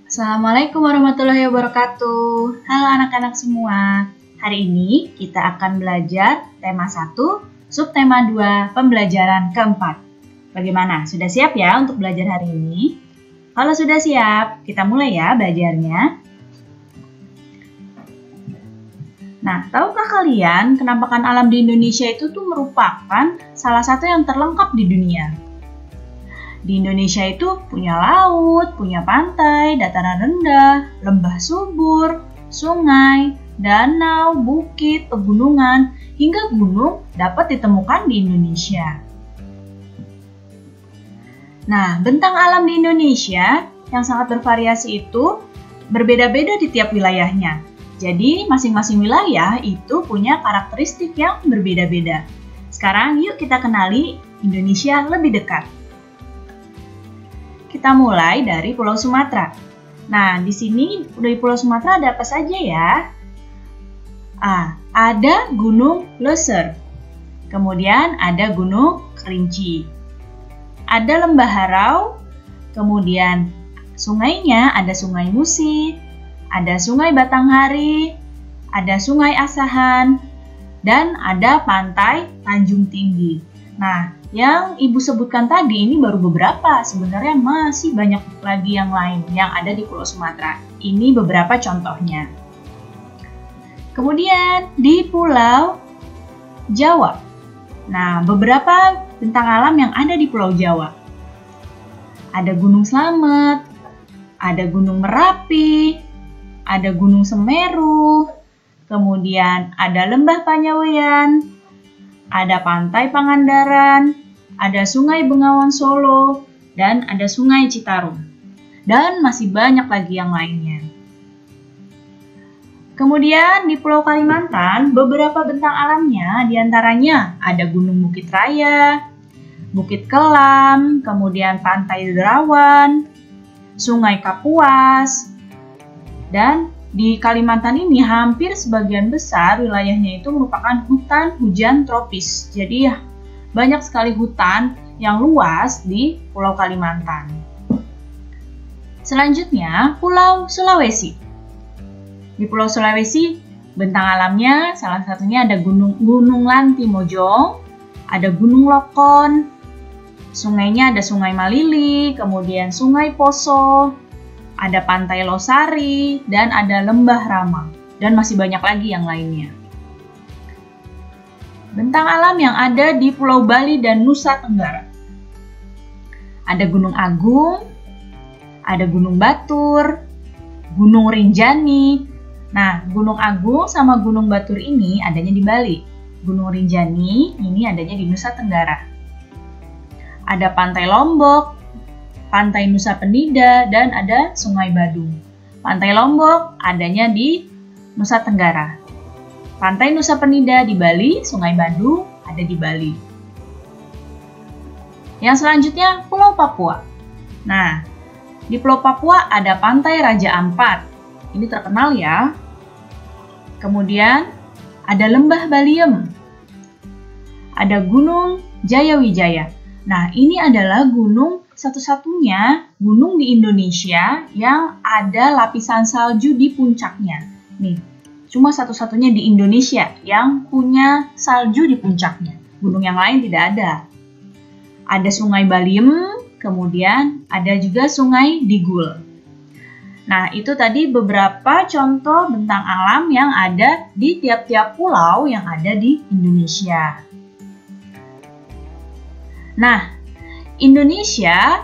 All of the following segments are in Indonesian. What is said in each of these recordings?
Assalamualaikum warahmatullahi wabarakatuh. Halo anak-anak semua. Hari ini kita akan belajar tema 1, subtema 2, pembelajaran keempat. Bagaimana? Sudah siap ya untuk belajar hari ini? Kalau sudah siap, kita mulai ya belajarnya. Nah, tahukah kalian penampakan alam di Indonesia itu tuh merupakan salah satu yang terlengkap di dunia? Di Indonesia itu punya laut, punya pantai, dataran rendah, lembah subur, sungai, danau, bukit, pegunungan, hingga gunung dapat ditemukan di Indonesia. Nah, bentang alam di Indonesia yang sangat bervariasi itu berbeda-beda di tiap wilayahnya. Jadi, masing-masing wilayah itu punya karakteristik yang berbeda-beda. Sekarang yuk kita kenali Indonesia lebih dekat. Kita mulai dari Pulau Sumatera. Nah, di sini dari Pulau Sumatera ada apa saja ya? Ada Gunung Leuser. Kemudian ada Gunung Kerinci. Ada Lembah Harau. Kemudian sungainya ada Sungai Musi, ada Sungai Batanghari, ada Sungai Asahan, dan ada Pantai Tanjung Tinggi. Nah, yang Ibu sebutkan tadi ini baru beberapa, sebenarnya masih banyak lagi yang lain yang ada di Pulau Sumatera. Ini beberapa contohnya. Kemudian di Pulau Jawa. Nah, beberapa bentang alam yang ada di Pulau Jawa. Ada Gunung Slamet, ada Gunung Merapi, ada Gunung Semeru, kemudian ada Lembah Panyaweyan, ada Pantai Pangandaran, ada Sungai Bengawan Solo, dan ada Sungai Citarum. Dan masih banyak lagi yang lainnya. Kemudian di Pulau Kalimantan, beberapa bentang alamnya diantaranya ada Gunung Bukit Raya, Bukit Kelam, kemudian Pantai Derawan, Sungai Kapuas, dan di Kalimantan ini hampir sebagian besar wilayahnya itu merupakan hutan hujan tropis. Jadi ya banyak sekali hutan yang luas di Pulau Kalimantan. Selanjutnya Pulau Sulawesi. Di Pulau Sulawesi bentang alamnya salah satunya ada Gunung Lantimojong, ada Gunung Lokon, sungainya ada Sungai Malili, kemudian Sungai Poso, ada Pantai Losari, dan ada Lembah Rama, dan masih banyak lagi yang lainnya. Bentang alam yang ada di Pulau Bali dan Nusa Tenggara. Ada Gunung Agung, ada Gunung Batur, Gunung Rinjani. Nah, Gunung Agung sama Gunung Batur ini adanya di Bali. Gunung Rinjani ini adanya di Nusa Tenggara. Ada Pantai Lombok, Pantai Nusa Penida, dan ada Sungai Badung. Pantai Lombok adanya di Nusa Tenggara. Pantai Nusa Penida di Bali, Sungai Badung ada di Bali. Yang selanjutnya Pulau Papua. Nah, di Pulau Papua ada Pantai Raja Ampat. Ini terkenal ya. Kemudian ada Lembah Baliem. Ada Gunung Jayawijaya. Nah, ini adalah gunung satu-satunya gunung di Indonesia yang ada lapisan salju di puncaknya. Nih, cuma satu-satunya di Indonesia yang punya salju di puncaknya. Gunung yang lain tidak ada. Ada Sungai Baliem, kemudian ada juga Sungai Digul. Nah, itu tadi beberapa contoh bentang alam yang ada di tiap-tiap pulau yang ada di Indonesia. Nah, Indonesia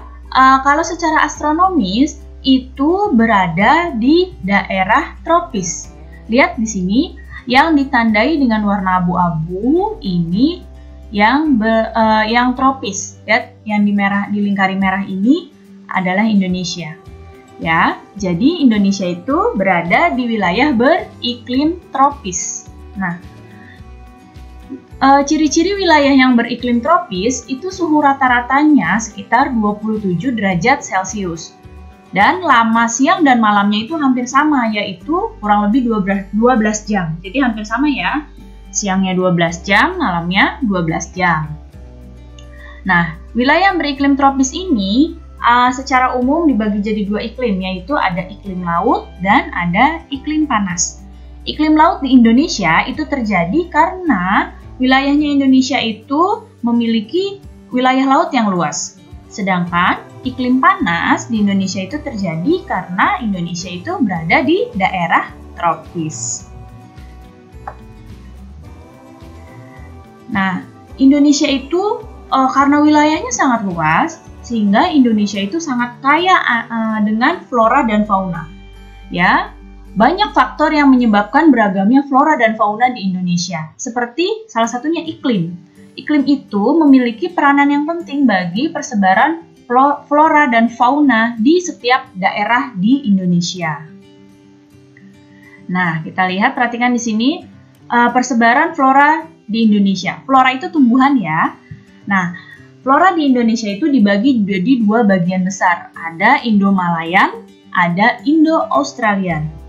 kalau secara astronomis itu berada di daerah tropis. Lihat di sini yang ditandai dengan warna abu-abu ini yang tropis. Lihat yang dilingkari merah ini adalah Indonesia. Ya, jadi Indonesia itu berada di wilayah beriklim tropis. Nah, ciri-ciri wilayah yang beriklim tropis itu suhu rata-ratanya sekitar 27 derajat Celcius. Dan lama siang dan malamnya itu hampir sama, yaitu kurang lebih 12 jam. Jadi hampir sama ya, siangnya 12 jam, malamnya 12 jam. Nah, wilayah yang beriklim tropis ini secara umum dibagi jadi dua iklim, yaitu ada iklim laut dan ada iklim panas. Iklim laut di Indonesia itu terjadi karena wilayahnya Indonesia itu memiliki wilayah laut yang luas. Sedangkan iklim panas di Indonesia itu terjadi karena Indonesia itu berada di daerah tropis. Nah, Indonesia itu karena wilayahnya sangat luas, sehingga Indonesia itu sangat kaya dengan flora dan fauna. Ya, banyak faktor yang menyebabkan beragamnya flora dan fauna di Indonesia, seperti salah satunya iklim. Iklim itu memiliki peranan yang penting bagi persebaran flora dan fauna di setiap daerah di Indonesia. Nah, kita lihat, perhatikan di sini persebaran flora di Indonesia. Flora itu tumbuhan ya. Nah, flora di Indonesia itu dibagi jadi dua bagian besar. Ada Indo-Malayan, ada Indo-Australian.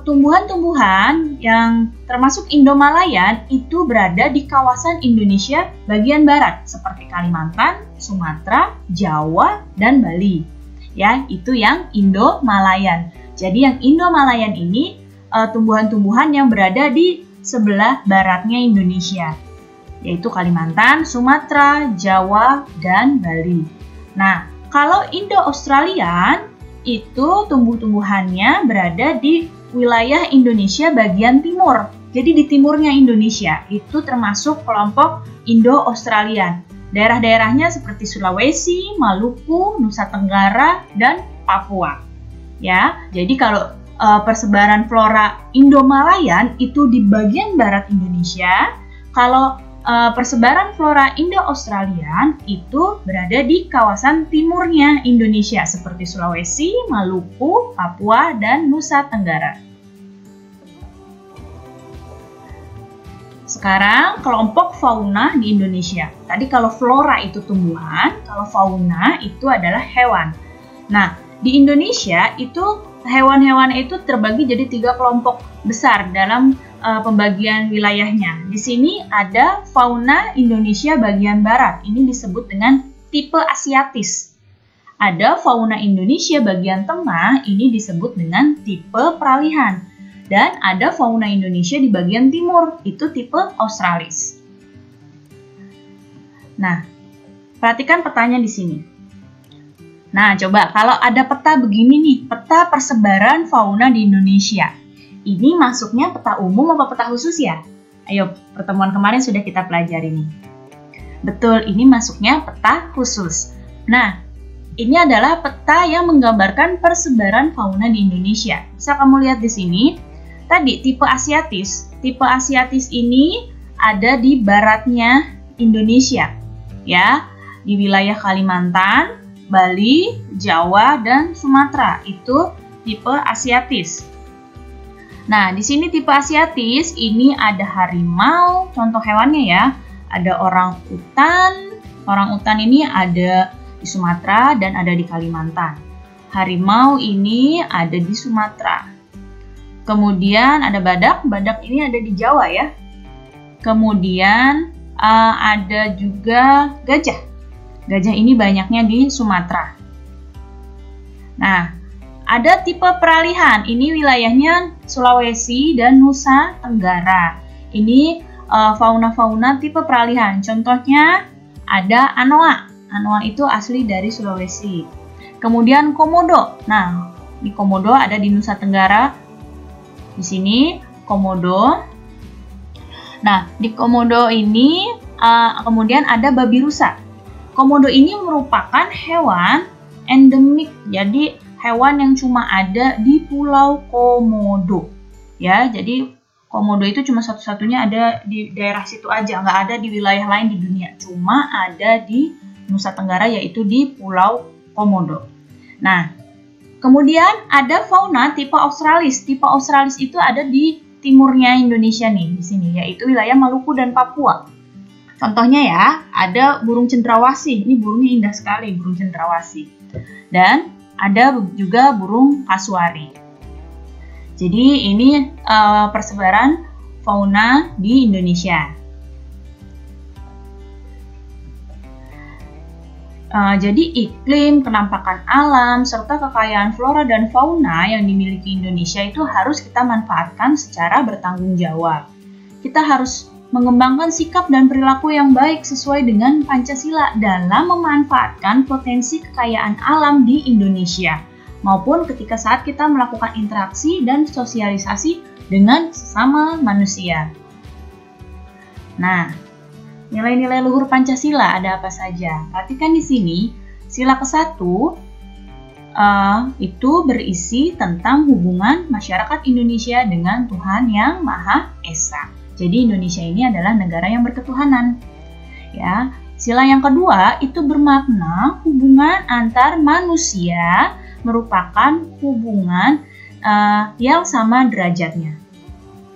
Tumbuhan-tumbuhan yang termasuk Indo-Malayan itu berada di kawasan Indonesia bagian barat seperti Kalimantan, Sumatera, Jawa, dan Bali. Ya, itu yang Indo-Malayan. Jadi yang Indo-Malayan ini tumbuhan-tumbuhan yang berada di sebelah baratnya Indonesia, yaitu Kalimantan, Sumatera, Jawa, dan Bali. Nah, kalau Indo-Australian itu tumbuh-tumbuhannya berada di wilayah Indonesia bagian timur. Jadi di timurnya Indonesia itu termasuk kelompok Indo-Australian. Daerah-daerahnya seperti Sulawesi, Maluku, Nusa Tenggara, dan Papua. Ya, jadi kalau persebaran flora Indo-Malayan itu di bagian barat Indonesia, kalau persebaran flora Indo-Australian itu berada di kawasan timurnya Indonesia seperti Sulawesi, Maluku, Papua, dan Nusa Tenggara. Sekarang kelompok fauna di Indonesia. Tadi kalau flora itu tumbuhan, kalau fauna itu adalah hewan. Nah, di Indonesia itu hewan-hewan itu terbagi jadi 3 kelompok besar dalam pembagian wilayahnya. Di sini ada fauna Indonesia bagian barat. Ini disebut dengan tipe asiatis. Ada fauna Indonesia bagian tengah. Ini disebut dengan tipe peralihan. Dan ada fauna Indonesia di bagian timur. Itu tipe australis. Nah, perhatikan petanya di sini. Nah, coba kalau ada peta begini nih, peta persebaran fauna di Indonesia. Ini masuknya peta umum apa peta khusus ya? Ayo, pertemuan kemarin sudah kita pelajari nih. Betul, ini masuknya peta khusus. Nah, ini adalah peta yang menggambarkan persebaran fauna di Indonesia. Bisa kamu lihat di sini. Tadi tipe asiatis. Tipe asiatis ini ada di baratnya Indonesia. Ya, di wilayah Kalimantan, Bali, Jawa, dan Sumatera itu tipe asiatis. Nah, di sini tipe asiatis ini ada harimau, contoh hewannya ya. Ada orang utan. Orang utan ini ada di Sumatera dan ada di Kalimantan. Harimau ini ada di Sumatera. Kemudian ada badak. Badak ini ada di Jawa ya. Kemudian ada juga gajah. Gajah ini banyaknya di Sumatera. Nah, ada tipe peralihan. Ini wilayahnya Sulawesi dan Nusa Tenggara. Ini fauna-fauna tipe peralihan. Contohnya ada anoa. Anoa itu asli dari Sulawesi. Kemudian komodo. Nah, di komodo ada di Nusa Tenggara. Di sini komodo. Nah, di komodo ini kemudian ada babi rusa. Komodo ini merupakan hewan endemik, jadi hewan yang cuma ada di Pulau Komodo. Ya, jadi komodo itu cuma satu-satunya ada di daerah situ aja, nggak ada di wilayah lain di dunia. Cuma ada di Nusa Tenggara, yaitu di Pulau Komodo. Nah, kemudian ada fauna tipe australis. Tipe australis itu ada di timurnya Indonesia nih, di sini, yaitu wilayah Maluku dan Papua. Contohnya ya, ada burung cendrawasih. Ini burungnya indah sekali, burung cendrawasih. Dan ada juga burung kasuari. Jadi ini persebaran fauna di Indonesia. Jadi iklim, kenampakan alam, serta kekayaan flora dan fauna yang dimiliki Indonesia itu harus kita manfaatkan secara bertanggung jawab. Kita harus mengembangkan sikap dan perilaku yang baik sesuai dengan Pancasila dalam memanfaatkan potensi kekayaan alam di Indonesia, maupun ketika saat kita melakukan interaksi dan sosialisasi dengan sesama manusia. Nah, nilai-nilai luhur Pancasila ada apa saja? Perhatikan di sini, sila ke-1 itu berisi tentang hubungan masyarakat Indonesia dengan Tuhan Yang Maha Esa. Jadi Indonesia ini adalah negara yang berketuhanan. Ya, sila yang kedua itu bermakna hubungan antar manusia merupakan hubungan yang sama derajatnya.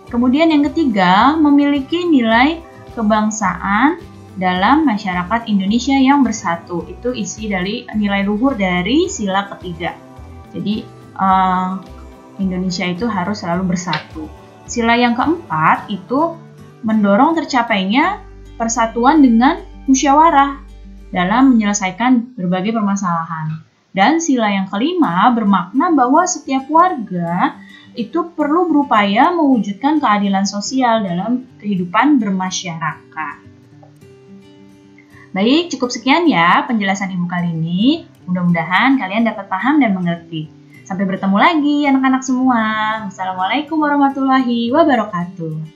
Kemudian yang ketiga, memiliki nilai kebangsaan dalam masyarakat Indonesia yang bersatu. Itu isi dari nilai luhur dari sila ketiga. Jadi Indonesia itu harus selalu bersatu. Sila yang keempat itu mendorong tercapainya persatuan dengan musyawarah dalam menyelesaikan berbagai permasalahan. Dan sila yang kelima bermakna bahwa setiap warga itu perlu berupaya mewujudkan keadilan sosial dalam kehidupan bermasyarakat. Baik, cukup sekian ya penjelasan Ibu kali ini. Mudah-mudahan kalian dapat paham dan mengerti. Sampai bertemu lagi anak-anak semua. Wassalamualaikum warahmatullahi wabarakatuh.